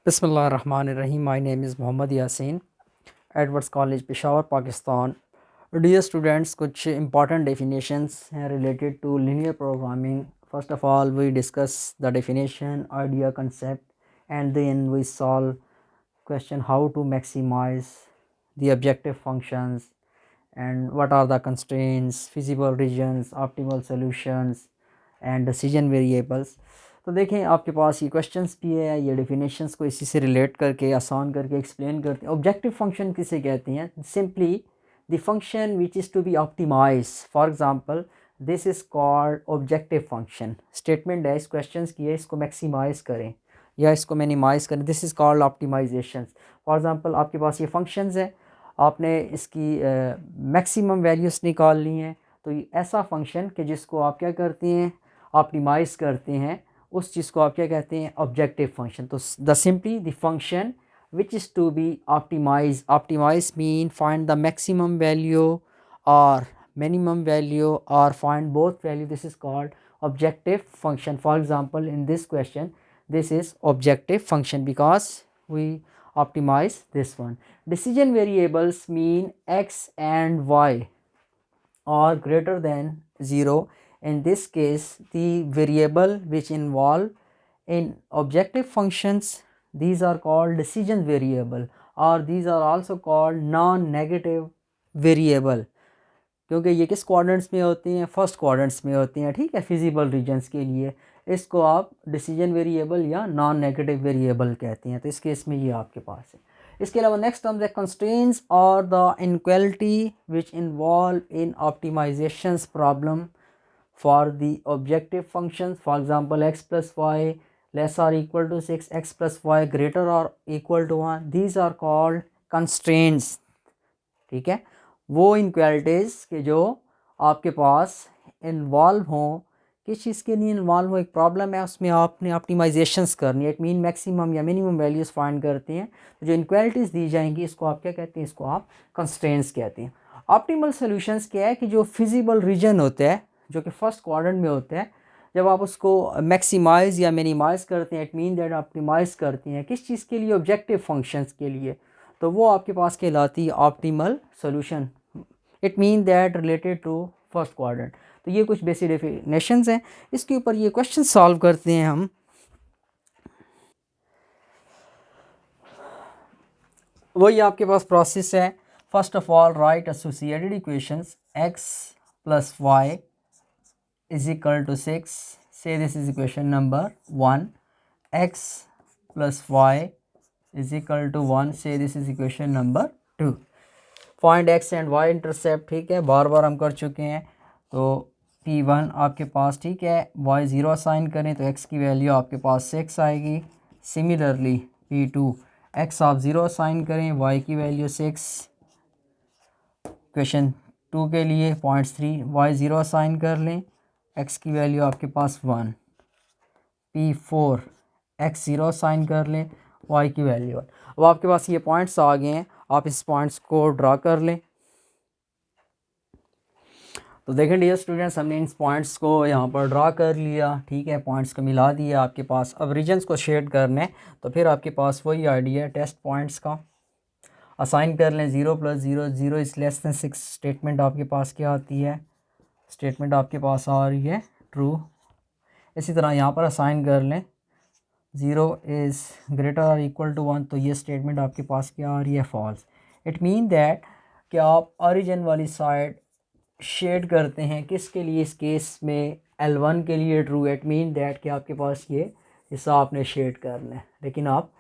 Bismillahirrahmanirrahim. My name is Mohammad Yasin, Edwards College, Peshawar, Pakistan. Dear students, कुछ important definitions हैं related to linear programming. First of all, we discuss the definition, idea, concept, and then we solve question how to maximize the objective functions and what are the constraints, feasible regions, optimal solutions, and decision variables. तो देखें आपके पास ये questions भी है, ये definitions को इसी से रिलेट करके आसान करके एक्सप्लेन करते हैं। ऑब्जेक्टिव फंक्शन किसे कहते हैं? Simply the function which is to be optimize. For example this is called objective function. Statement है इस क्वेश्चंस की है, इसको मैक्सिमाइज करें या इसको मिनिमाइज करें, this is called optimization. For example आपके पास ये फंक्शंस है, आपने इसकी मैक्सिमम वैल्यूज़ निकालनी है, तो ये ऐसा फंक्शन कि जिसको आप क्या करते हैं, ऑप्टिमाइज़ करते हैं, उस चीज़ को आप क्या कहते हैं? Objective function. तो the simply the function which is to be optimise mean find the maximum value और minimum value or find both value, this is called objective function. For example, in this question this is objective function because we optimize this one. Decision variables mean x and y are greater than 0. In this case the variable which involve in objective functions, these are called decision variable or these are also called non-negative variable, क्योंकि ये किस quadrants में होती हैं? First quadrants में होती हैं, ठीक है, फिजिबल रीजन्स के लिए। इसको आप डिसीजन वेरिएबल या नॉन नेगेटिव वेरिएबल कहते हैं। तो इस केस में ये आपके पास है। इसके अलावा नेक्स्ट टर्म्स है कंस्ट्रेंट्स और the inequality which involve in optimisations problem for the objective functions. For example x plus y less or equal to 6, x plus y greater और equal to 1, these are called constraints. ठीक है, वो inequalities के जो आपके पास involve हों, किस चीज़ के लिए इन्वॉल्व हो? एक प्रॉब्लम है, उसमें आपने ऑप्टिमाइजेशंस करनी है, इट मीन मैक्सिमम या मिनिमम वैल्यूज़ फाइंड करते हैं। तो जो इनक्वालिटीज़ दी जाएंगी इसको आप क्या कहते हैं? इसको आप कंस्ट्रेंट्स कहते हैं। ऑप्टिमल सॉल्यूशंस क्या है कि जो फिजिबल रीजन होता है, जो कि फर्स्ट क्वाड्रेंट में होता है, जब आप उसको मैक्सिमाइज़ या मिनिमाइज़ करते हैं, इट मीन दैट ऑप्टिमाइज़ करते हैं किस चीज़ के लिए? ऑब्जेक्टिव फंक्शंस के लिए, तो वो आपके पास कहलाती है optimal solution. It mean that related to first quadrant. तो ये कुछ बेसिक डेफिनेशंस हैं, इसके ऊपर ये क्वेश्चन सॉल्व करते हैं हम। वही आपके पास प्रोसेस है। First of all write associated equations x plus y is equal to 6, so this is equation number 1। X plus y is equal to 1, so this is equation number 2। Find x and y intercept, ठीक है, बार बार हम कर चुके हैं। तो P1 आपके पास, ठीक है, y 0 असाइन करें तो x की वैल्यू आपके पास 6 आएगी। सिमिलरली P2 x आप 0 असाइन करें, y की वैल्यू 6। क्वेश्चन 2 के लिए पॉइंट्स 3 y 0 असाइन कर लें, x की वैल्यू आपके पास 1। P4 x 0 असाइन कर लें, y की वैल्यू 1। अब आपके पास ये पॉइंट्स आ गए हैं, आप इस पॉइंट्स को ड्रा कर लें। तो देखें डियर स्टूडेंट्स, हमने इन पॉइंट्स को यहाँ पर ड्रा कर लिया, ठीक है, पॉइंट्स को मिला दिया आपके पास। अब रीजन्स को शेड करने, तो फिर आपके पास वही आइडिया टेस्ट पॉइंट्स का असाइन कर लें। 0 + 0 0 इज़ लेस दैन 6 स्टेटमेंट आपके पास क्या आती है? स्टेटमेंट आपके पास आ रही है ट्रू। इसी तरह यहाँ पर असाइन कर लें 0 इज़ ग्रेटर और इक्वल टू 1, तो ये स्टेटमेंट आपके पास क्या आ रही है? फॉल्स। इट मीन दैट कि आप ओरिजिन वाली साइड शेड करते हैं किसके लिए? इस केस में L1 के लिए ट्रू। इट मीन दैट कि आपके पास ये हिस्सा आपने शेड करना है, लेकिन आप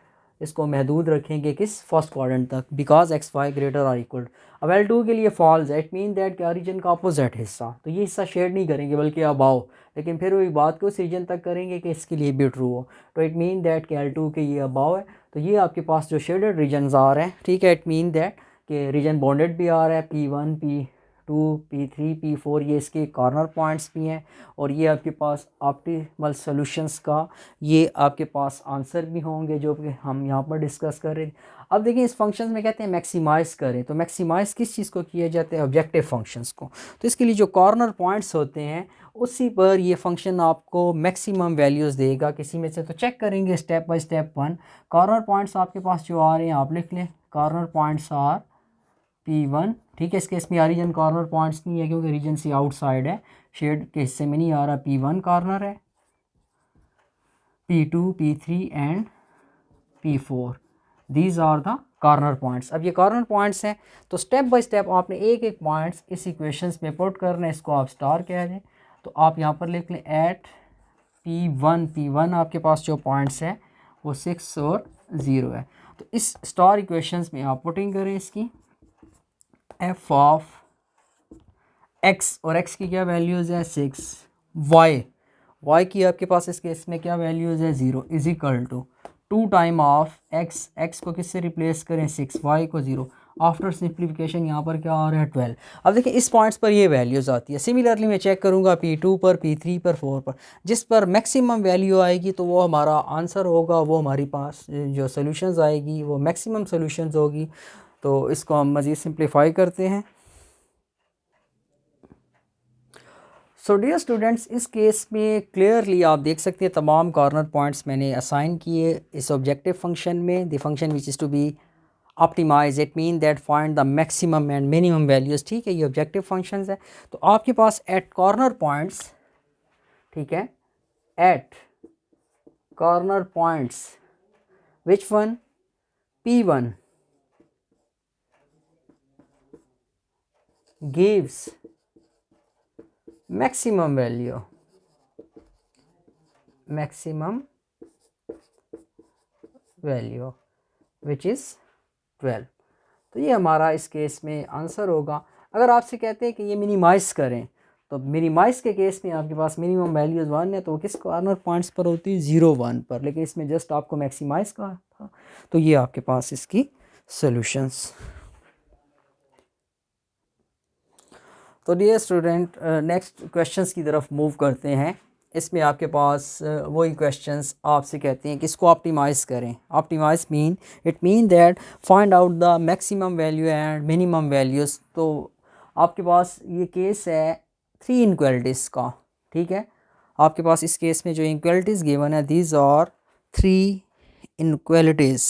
इसको महदूद रखेंगे किस? फर्स्ट क्वाड्रेंट तक, बिकॉज एक्स वाई ग्रेटर और इक्वल। अब L2 के लिए फॉल्स है, इट मीन दैट कि ओरिजिन का अपोजिट हिस्सा, तो ये हिस्सा शेड नहीं करेंगे बल्कि अबाव, लेकिन फिर वही बात को उस रीजन तक करेंगे कि इसके लिए भी ट्रू हो। तो इट मीन दैट कि L2 के ये अबाव है, तो ये आपके पास जो शेडेड रीजन्स आ रहे हैं, ठीक है, इट मीन दैट कि रीजन बॉन्डेड भी आ रहा है, P1 P2 P3 P4, ये इसके कॉर्नर पॉइंट्स भी हैं, और ये आपके पास ऑप्टिमल सॉल्यूशंस का ये आपके पास आंसर भी होंगे जो कि हम यहाँ पर डिस्कस कर रहे हैं। अब देखिए इस फंक्शन में कहते हैं मैक्सिमाइज़ करें, तो मैक्सिमाइज़ किस चीज़ को किया जाता है? ऑब्जेक्टिव फंक्शंस को। तो इसके लिए जो कॉर्नर पॉइंट्स होते हैं उसी पर ये फंक्शन आपको मैक्सिमम वैल्यूज़ देगा किसी में से। तो चेक करेंगे step by step one. Corner points आपके पास जो आ रहे हैं आप लिख लें, कॉर्नर पॉइंट्स आर P1, ठीक है। इस केस में रीजन कॉर्नर पॉइंट्स नहीं है क्योंकि रीजन से आउटसाइड है, शेड के हिस्से में नहीं आ रहा। P1 कॉर्नर है, P2, P3 and P4, these are the corner points. अब ये कॉर्नर पॉइंट्स हैं तो स्टेप बाय स्टेप आपने एक एक पॉइंट्स इस इक्वेशंस में पुट करना है। इसको आप स्टार कह दें तो आप यहाँ पर लिख लें एट P1 आपके पास जो पॉइंट्स है वो 6 और 0 है। तो इस स्टार इक्वेशंस में आप पुटिंग करें इसकी एफ ऑफ एक्स, और एक्स की क्या वैल्यूज़ है 6, वाई की आपके पास इस केस में क्या वैल्यूज़ है 0, is equal to 2 time of x को किससे रिप्लेस करें 6, वाई को 0। आफ्टर सिंप्लीफिकेशन यहाँ पर क्या आ रहा है 12। अब देखिए इस पॉइंट्स पर ये वैल्यूज़ आती है। सिमिलरली मैं चेक करूँगा P2 पर, P3 पर, 4 पर, जिस पर मैक्सिमम वैल्यू आएगी तो वो हमारा आंसर होगा, वो हमारी पास जो सोल्यूशंस आएगी वो मैक्सिमम सोल्यूशंस होगी। तो इसको हम मज़ीद सिंप्लीफाई करते हैं। सो डियर स्टूडेंट्स, इस केस में क्लियरली आप देख सकते हैं तमाम कॉर्नर पॉइंट्स मैंने असाइन किए इस ऑब्जेक्टिव फंक्शन में। The function which is to be optimize, it mean that find the maximum and minimum values, ठीक है। ये ऑब्जेक्टिव फंक्शंस है। तो आपके पास एट कॉर्नर पॉइंट्स, ठीक है, at corner points which one, P1 gives maximum value which is 12। तो ये हमारा इस केस में आंसर होगा। अगर आपसे कहते हैं कि ये मिनिमाइज़ करें तो मिनिमाइज़ के केस में आपके पास मिनिमम वैल्यूज़ 1 है तो किस कॉर्नर पॉइंट्स पर होती है 0, 1 पर, लेकिन इसमें जस्ट आपको मैक्सिमाइज़ का था। तो ये आपके पास इसकी सॉल्यूशंस। तो डियर स्टूडेंट, नेक्स्ट क्वेश्चंस की तरफ मूव करते हैं। इसमें आपके पास वही क्वेश्चंस आपसे कहते हैं कि इसको ऑप्टिमाइज़ करें। Optimise mean, it mean that find out the maximum value and minimum values. तो आपके पास ये केस है 3 इनक्वलिटीज़ का, ठीक है। आपके पास इस केस में जो इनक्वलिटीज़ गिवन है दीज आर 3 इनक्वलिटीज़।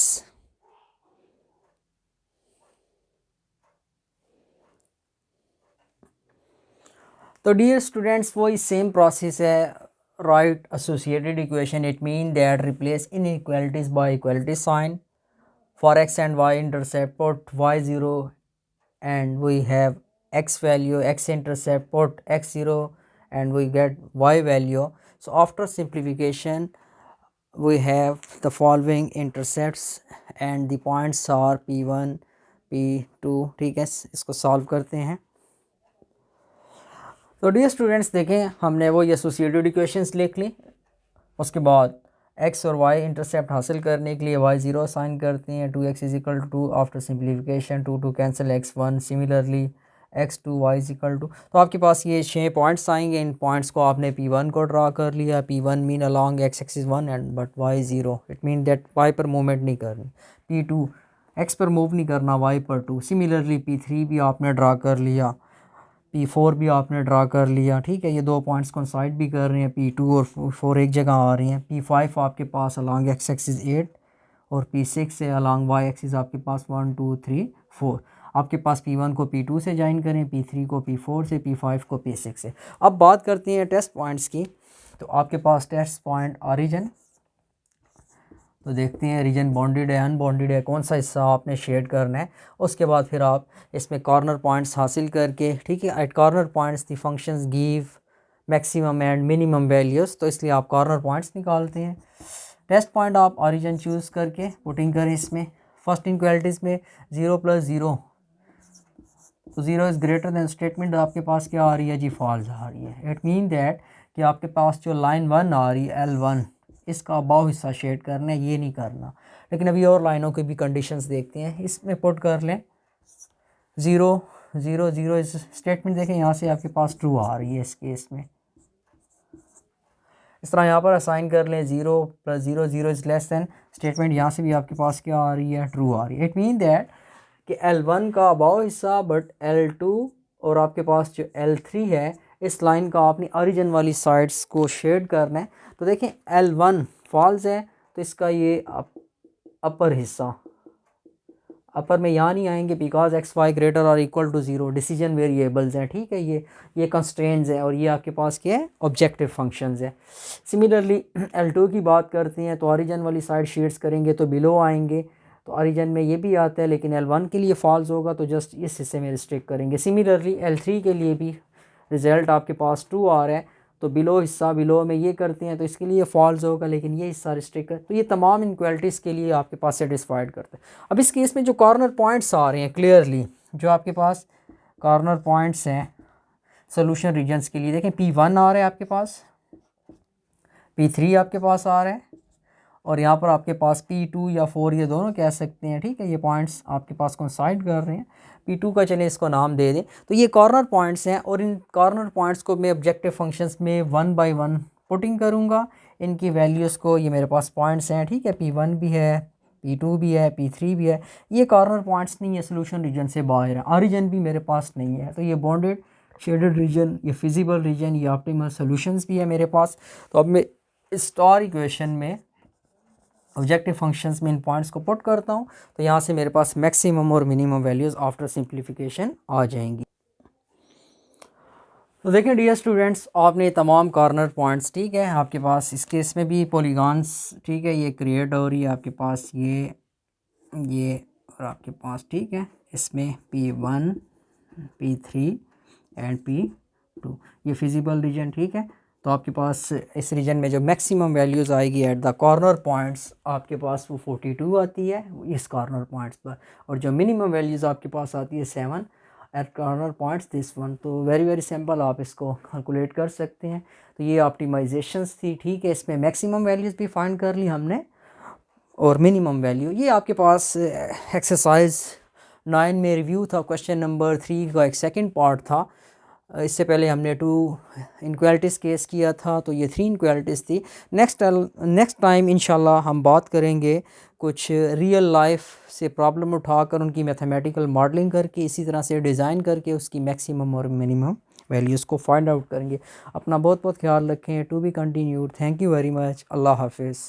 तो डियर स्टूडेंट्स, वही सेम प्रोसेस है। Write associated equation, it mean that replace inequalities by equality sign for x and y intercept, put y0 and we have x value, x intercept, put x0 and we get y value. So after simplification we have the following intercepts and the points are P1, P2, ठीक है। इसको solve करते हैं। तो dear students देखें, हमने वो associated equations लिख ली। उसके बाद x और y इंटरसेप्ट हासिल करने के लिए y0 असाइन करते हैं। 2x is equal to 2, after simplification 2 cancel x1, similarly x2 y is equal to. तो आपके पास ये 6 पॉइंट्स आएंगे। इन पॉइंट्स को आपने P1 को ड्रा कर लिया। P1 mean along x axis 1 and but y 0, it mean that y पर मूवमेंट नहीं करनी। P2 x पर मूव नहीं करना, y पर 2। सिमिलरली P3 भी आपने ड्रा कर लिया, P4 भी आपने ड्रा कर लिया, ठीक है। ये 2 पॉइंट्स कोइंसाइड भी कर रहे हैं, P2 और 4 एक जगह आ रही हैं। P5 आपके पास अलॉन्ग x एक्सिस 8 और P6 से अलॉन्ग y एक्सिस आपके पास 1 2 3 4। आपके पास P1 को P2 से ज्वाइन करें, P3 को P4 से, P5 को P6 से। अब बात करते हैं टेस्ट पॉइंट्स की। तो आपके पास टेस्ट पॉइंट ओरिजिन, तो देखते हैं रीजन बॉन्डेड है अनबॉन्डेड है, कौन सा हिस्सा आपने शेड करना है। उसके बाद फिर आप इसमें कॉर्नर पॉइंट्स हासिल करके, ठीक है, at corner points the functions give maximum and minimum values, तो इसलिए आप कॉर्नर पॉइंट्स निकालते हैं। टेस्ट पॉइंट आप ओरिजिन चूज़ करके पुटिंग करें इसमें। फर्स्ट इनक्वालिटीज़ में 0 + 0, तो 0 इज़ ग्रेटर दैन स्टेटमेंट आपके पास क्या आ रही है जी, फॉल्स आ रही है। इट मीन दैट कि आपके पास जो लाइन 1 आ रही है L1, इसका अबाव हिस्सा शेड करना है, ये नहीं करना। लेकिन अभी और लाइनों की भी कंडीशंस देखते हैं। इसमें पुट कर लें 0 0 0 इस स्टेटमेंट देखें, यहाँ से आपके पास ट्रू आ रही है इस केस में। इस तरह यहाँ पर असाइन कर लें 0 + 0 0 इज़ लेस दैन स्टेटमेंट, यहाँ से भी आपके पास क्या आ रही है, ट्रू आ रही है। इट मीन दैट कि L1 का अबाव हिस्सा बट L2 और आपके पास जो L3 है इस लाइन का आपने ओरिजिन वाली साइड्स को शेड करना है। तो देखें L1 फॉल्स है तो इसका ये अपर हिस्सा, अपर में यहाँ नहीं आएंगे बिकॉज एक्स वाई ग्रेटर और equal to zero decision variables हैं, ठीक है। ये कंस्ट्रेंट्स हैं और ये आपके पास क्या है, ऑब्जेक्टिव फंक्शंस है। सिमिलरली L2 की बात करते हैं तो ओरिजिन वाली साइड शेड्स करेंगे तो बिलो आएंगे, तो ओरिजिन में ये भी आता है लेकिन L1 के लिए फॉल्स होगा तो जस्ट इस हिस्से में रिस्ट्रिक्ट करेंगे। सिमिलरली L3 के लिए भी रिज़ल्ट आपके पास 2 आ रहा है तो बिलो हिस्सा बिलो में ये करते हैं तो इसके लिए फॉल्स होगा लेकिन ये हिस्सा रिस्ट्रिक्ट है। तो ये तमाम इनक्वालिटीज़ के लिए आपके पास सेटिस्फाइड करते हैं। अब इस केस में जो कॉर्नर पॉइंट्स आ रहे हैं क्लियरली, जो आपके पास कॉर्नर पॉइंट्स हैं सोल्यूशन रीजन्स के लिए, देखें P1 आ रहा है आपके पास, P3 आपके पास आ रहा है और यहाँ पर आपके पास P2 या 4 ये दोनों कह सकते हैं, ठीक है। ये पॉइंट्स आपके पास कोइंसाइड कर रहे हैं। P2 का चले इसको नाम दे दें। तो ये कॉर्नर पॉइंट्स हैं और इन कॉर्नर पॉइंट्स को मैं ऑब्जेक्टिव फंक्शंस में 1 बाय 1 पुटिंग करूँगा। इनकी वैल्यूज़ को, ये मेरे पास पॉइंट्स हैं, ठीक है। P1 भी है, P2 भी है, P3 भी है। ये कॉर्नर पॉइंट्स नहीं है, सोल्यूशन रीजन से बाहर है। ओरिजिन भी मेरे पास नहीं है, तो ये बॉन्डेड शेडेड रीजन, ये फिजिबल रीजन, ये ऑप्टिमल सोल्यूशंस भी है मेरे पास। तो अब मैं इस स्टार इक्वेशन में ऑब्जेक्टिव फंक्शंस में इन पॉइंट्स को पुट करता हूँ तो यहाँ से मेरे पास मैक्सिमम और मिनिमम वैल्यूज़ आफ्टर सिंप्लीफिकेशन आ जाएंगी। तो देखें डियर स्टूडेंट्स, आपने तमाम कॉर्नर पॉइंट्स, ठीक है, आपके पास इस केस में भी पॉलीगॉन्स, ठीक है, ये क्रिएट हो रही है आपके पास ये और आपके पास, ठीक है, इसमें P1 P3 एंड P2 ये फिजिबल रीजन, ठीक है। तो आपके पास इस रीजन में जो मैक्सिमम वैल्यूज़ आएगी एट द कॉर्नर पॉइंट्स आपके पास वो 42 आती है इस कॉर्नर पॉइंट्स पर, और जो मिनिमम वैल्यूज़ आपके पास आती है 7 at corner points this one. तो वेरी सिंपल, आप इसको कैलकुलेट कर सकते हैं। तो ये ऑप्टिमाइजेशंस थी, ठीक है। इसमें मैक्सिमम वैल्यूज़ भी फाइंड कर ली हमने और मिनिमम वैल्यू। ये आपके पास एक्सरसाइज 9 में रिव्यू था। क्वेश्चन नंबर 3 का एक सेकंड पार्ट था। इससे पहले हमने 2 इनक्वालिटीज़ केस किया था, तो ये 3 इनक्वालिटीज़ थी। नेक्स्ट टाइम इंशाल्लाह हम बात करेंगे कुछ रियल लाइफ से प्रॉब्लम उठाकर उनकी मैथमेटिकल मॉडलिंग करके इसी तरह से डिज़ाइन करके उसकी मैक्सिमम और मिनिमम वैल्यूज़ को फाइंड आउट करेंगे। अपना बहुत ख्याल रखें। To be continued. Thank you very much. अल्लाह हाफिज़।